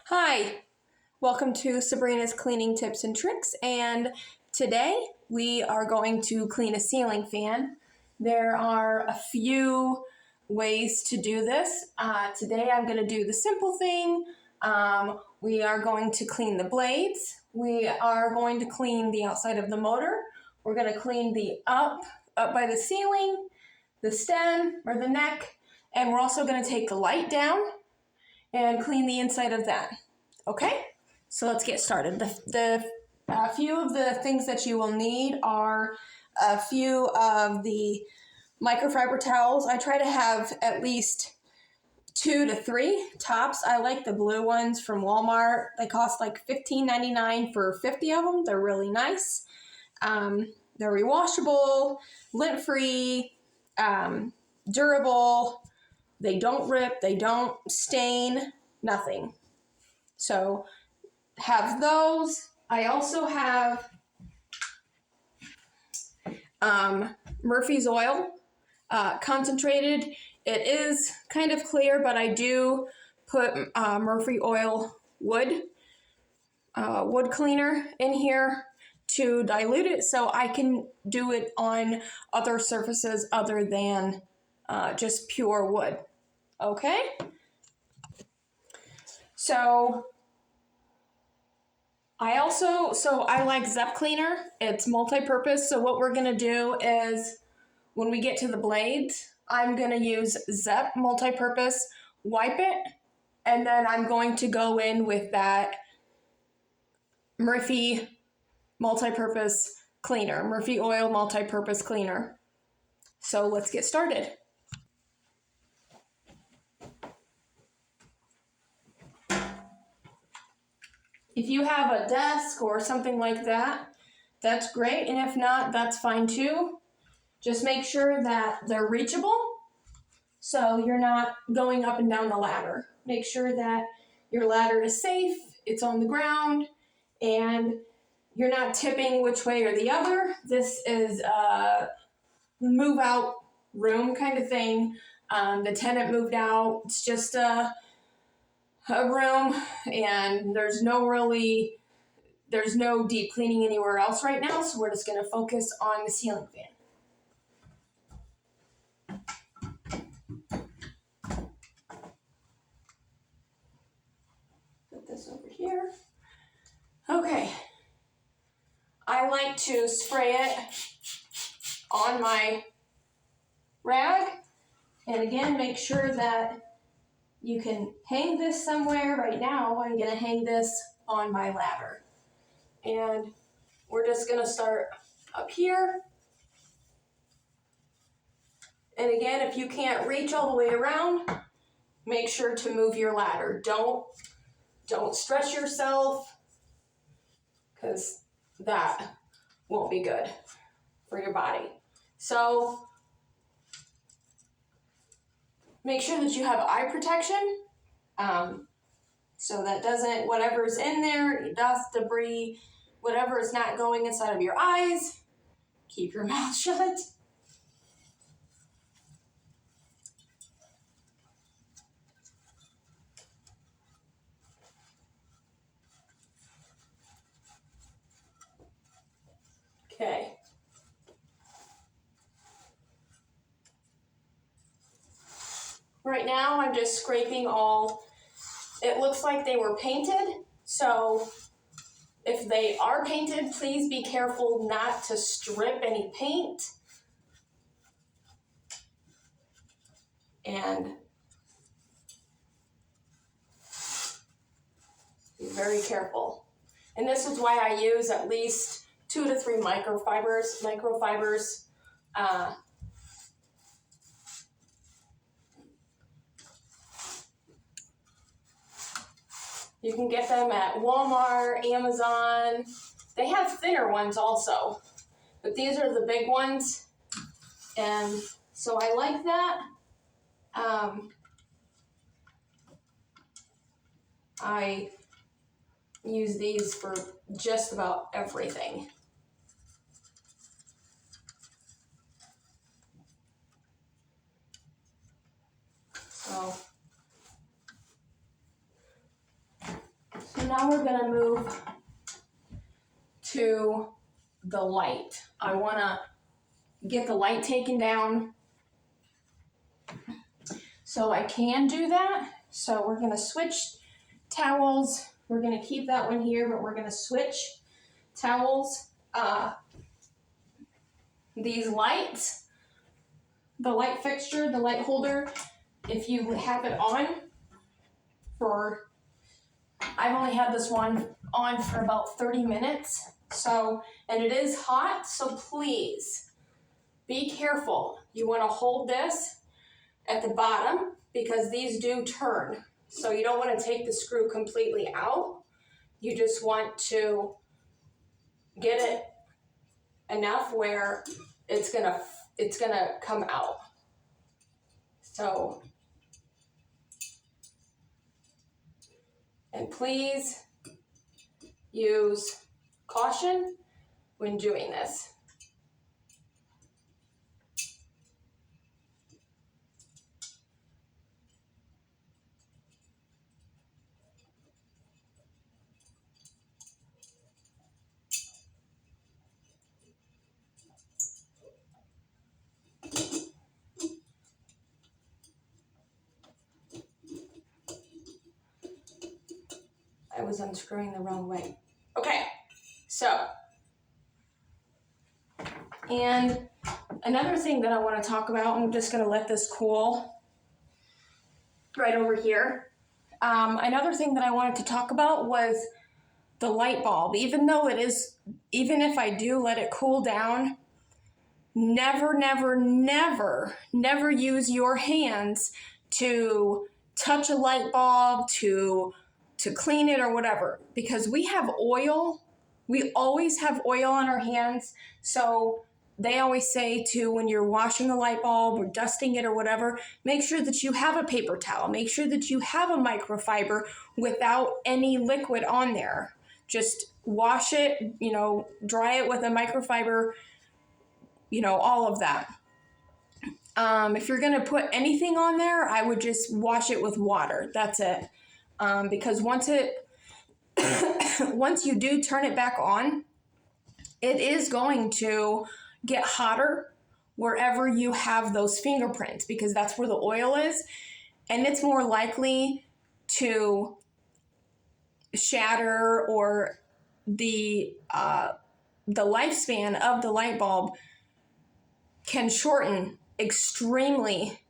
Hi, welcome to Sabrina's Cleaning Tips and Tricks, and today we are going to clean a ceiling fan. There are a few ways to do this. Today I'm going to do the simple thing. We are going to clean the blades. We are going to clean the outside of the motor. We're going to clean the up by the ceiling, the stem or the neck, and we're also going to take the light down and clean the inside of that. Okay, so let's get started. The few of the things that you will need are a few of the microfiber towels. I try to have at least 2 to 3 tops. I like the blue ones from Walmart. They cost like $15.99 for 50 of them. They're really nice. They're rewashable, lint-free, durable. They don't rip, they don't stain, nothing. So have those. I also have Murphy's oil, concentrated. It is kind of clear, but I do put Murphy oil wood cleaner in here to dilute it so I can do it on other surfaces other than just pure wood. Okay? So I like Zep Cleaner. It's multi-purpose. So what we're going to do is when we get to the blades, I'm going to use Zep multi-purpose, wipe it, and then I'm going to go in with that Murphy multi-purpose cleaner, Murphy oil multi-purpose cleaner. So let's get started. If you have a desk or something like that, that's great. And if not, that's fine too. Just make sure that they're reachable so you're not going up and down the ladder. Make sure that your ladder is safe, it's on the ground, and you're not tipping which way or the other. This is a move out room kind of thing. The tenant moved out. It's just a room, and there's no deep cleaning anywhere else right now, so we're just going to focus on the ceiling fan. Put this over here. Okay. I like to spray it on my rag, and again, make sure that you can hang this somewhere. Right now, I'm going to hang this on my ladder. And we're just going to start up here. And again, if you can't reach all the way around, make sure to move your ladder. Don't stress yourself, because that won't be good for your body. So make sure that you have eye protection, so that whatever's in there, dust, debris, whatever is not going inside of your eyes, keep your mouth shut. Okay. Right now, I'm just scraping all. It looks like they were painted, so if they are painted, please be careful not to strip any paint. And be very careful. And this is why I use at least 2 to 3 microfibers. You can get them at Walmart, Amazon. They have thinner ones also, but these are the big ones. And so I like that. I use these for just about everything. So now we're gonna move to the light. I wanna get the light taken down. So I can do that. So we're gonna switch towels. We're gonna keep that one here, but we're gonna switch towels. These lights, the light fixture, the light holder, if you have it on for, I've only had this one on for about 30 minutes. So, and it is hot, so please be careful. You wanna hold this at the bottom because these do turn. So you don't want to take the screw completely out. You just want to get it enough where it's gonna come out. So, and please use caution when doing this. I was unscrewing the wrong way. Okay, so, and another thing that I want to talk about, I'm just going to let this cool right over here. Another thing that I wanted to talk about was the light bulb. Even if I do let it cool down, never, never, never, never use your hands to touch a light bulb, to clean it or whatever, because we have oil. We always have oil on our hands. So they always say to, when you're washing a light bulb or dusting it or whatever, make sure that you have a paper towel. Make sure that you have a microfiber without any liquid on there. Just wash it, dry it with a microfiber, all of that. If you're going to put anything on there, I would just wash it with water. That's it. Because once you do turn it back on, it is going to get hotter wherever you have those fingerprints, because that's where the oil is, and it's more likely to shatter, or the lifespan of the light bulb can shorten extremely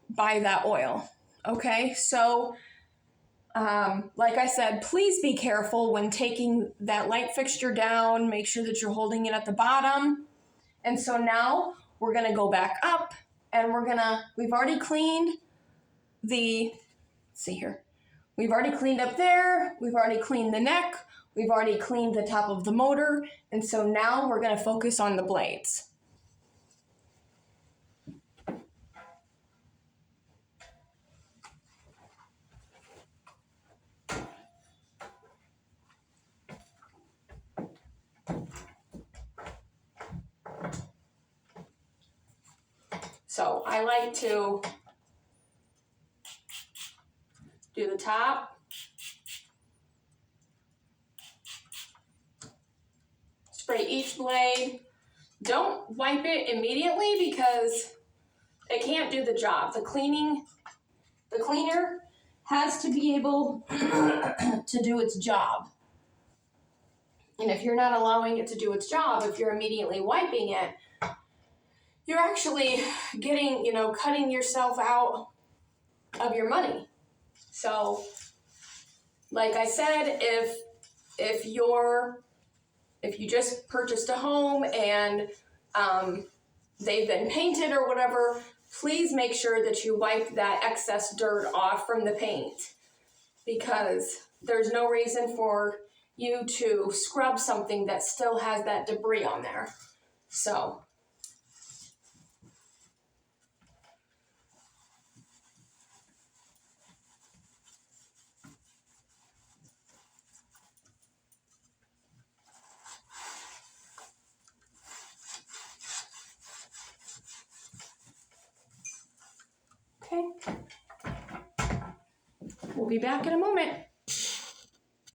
by that oil. Okay, so like I said, please be careful when taking that light fixture down. Make sure that you're holding it at the bottom. And so now we're gonna go back up, and we've already cleaned let's see here. We've already cleaned up there. We've already cleaned the neck. We've already cleaned the top of the motor. And so now we're gonna focus on the blades. So I like to do the top, spray each blade. Don't wipe it immediately because it can't do the job. The cleaner has to be able to do its job. And if you're not allowing it to do its job, if you're immediately wiping it, you're actually cutting yourself out of your money. So, like I said, if you just purchased a home and they've been painted or whatever, please make sure that you wipe that excess dirt off from the paint, because there's no reason for you to scrub something that still has that debris on there. So, okay. We'll be back in a moment.